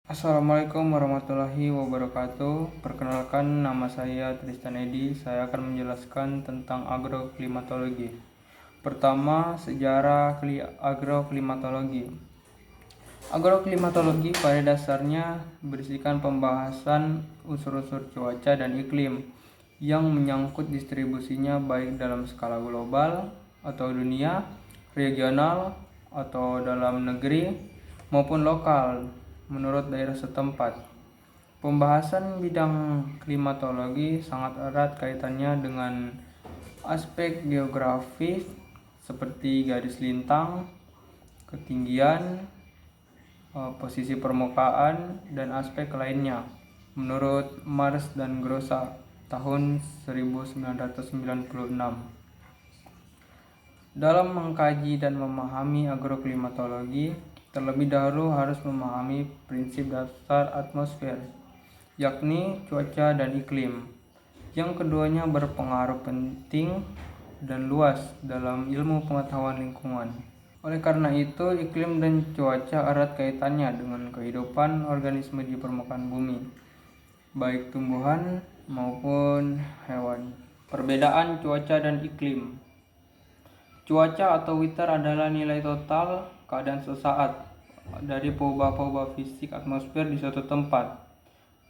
Assalamualaikum warahmatullahi wabarakatuh. Perkenalkan, nama saya Tristan Edi. Saya akan menjelaskan tentang agroklimatologi. Pertama, sejarah agroklimatologi. Agroklimatologi pada dasarnya berisikan pembahasan unsur-unsur cuaca dan iklim yang menyangkut distribusinya baik dalam skala global atau dunia, regional atau dalam negeri, maupun lokal menurut daerah setempat. Pembahasan bidang klimatologi sangat erat kaitannya dengan aspek geografis seperti garis lintang, ketinggian, posisi permukaan, dan aspek lainnya. Menurut Mars dan Grossa tahun 1996. Dalam mengkaji dan memahami agroklimatologi, terlebih dahulu harus memahami prinsip dasar atmosfer, yakni cuaca dan iklim. Yang keduanya berpengaruh penting dan luas dalam ilmu pengetahuan lingkungan. Oleh karena itu, iklim dan cuaca erat kaitannya dengan kehidupan organisme di permukaan bumi, baik tumbuhan maupun hewan. Perbedaan cuaca dan iklim. Cuaca atau weather adalah nilai total keadaan sesaat dari perubahan-perubahan fisik atmosfer di suatu tempat.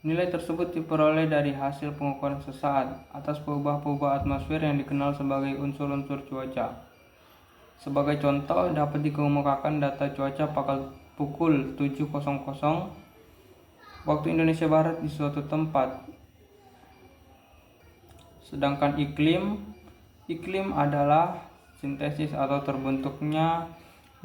Nilai tersebut diperoleh dari hasil pengukuran sesaat atas perubahan-perubahan atmosfer yang dikenal sebagai unsur-unsur cuaca. Sebagai contoh, dapat dikemukakan data cuaca pukul 7.00 waktu Indonesia Barat di suatu tempat. Sedangkan iklim adalah sintesis atau terbentuknya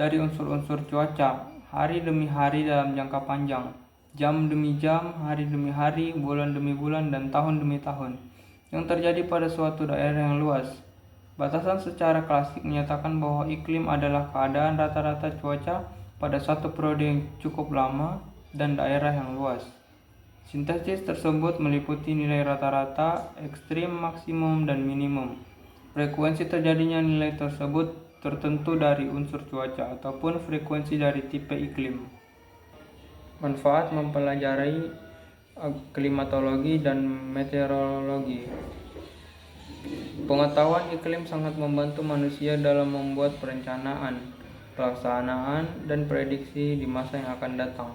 dari unsur-unsur cuaca hari demi hari dalam jangka panjang, jam demi jam, hari demi hari, bulan demi bulan, dan tahun demi tahun yang terjadi pada suatu daerah yang luas. Batasan secara klasik menyatakan bahwa iklim adalah keadaan rata-rata cuaca pada satu periode yang cukup lama dan daerah yang luas. Sintesis tersebut meliputi nilai rata-rata, ekstrim, maksimum, dan minimum. Frekuensi terjadinya nilai tersebut tertentu dari unsur cuaca ataupun frekuensi dari tipe iklim. Manfaat mempelajari klimatologi dan meteorologi. Pengetahuan iklim sangat membantu manusia dalam membuat perencanaan, pelaksanaan, dan prediksi di masa yang akan datang,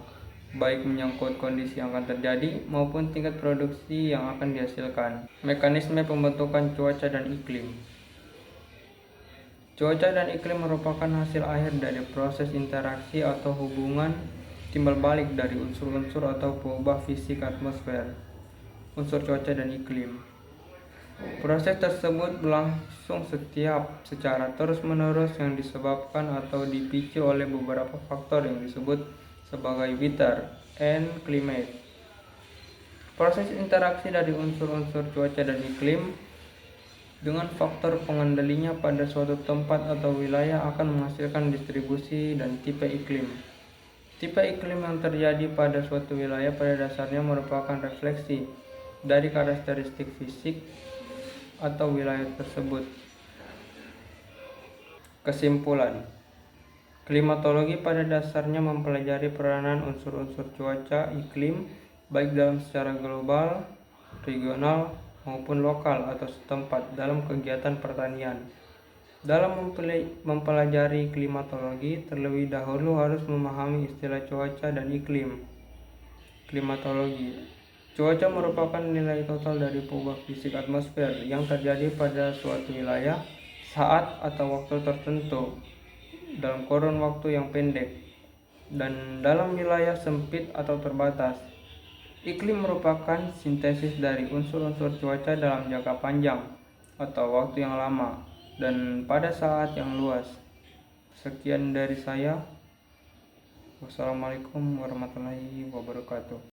baik menyangkut kondisi yang akan terjadi maupun tingkat produksi yang akan dihasilkan. Mekanisme pembentukan cuaca dan iklim. Cuaca dan iklim merupakan hasil akhir dari proses interaksi atau hubungan timbal balik dari unsur-unsur atau perubahan fisik atmosfer, unsur cuaca dan iklim. Proses tersebut berlangsung secara terus-menerus yang disebabkan atau dipicu oleh beberapa faktor yang disebut sebagai weather and climate. Proses interaksi dari unsur-unsur cuaca dan iklim dengan faktor pengendalinya pada suatu tempat atau wilayah akan menghasilkan distribusi dan tipe iklim. Tipe iklim yang terjadi pada suatu wilayah pada dasarnya merupakan refleksi dari karakteristik fisik atau wilayah tersebut. Kesimpulan, klimatologi pada dasarnya mempelajari peranan unsur-unsur cuaca iklim baik dalam secara global, regional, maupun lokal atau setempat dalam kegiatan pertanian. Dalam mempelajari klimatologi, terlebih dahulu harus memahami istilah cuaca dan iklim. Klimatologi. Cuaca merupakan nilai total dari perubahan fisik atmosfer yang terjadi pada suatu wilayah, saat atau waktu tertentu, dalam kurun waktu yang pendek, dan dalam wilayah sempit atau terbatas. Iklim merupakan sintesis dari unsur-unsur cuaca dalam jangka panjang atau waktu yang lama dan pada saat yang luas. Sekian dari saya. Wassalamualaikum warahmatullahi wabarakatuh.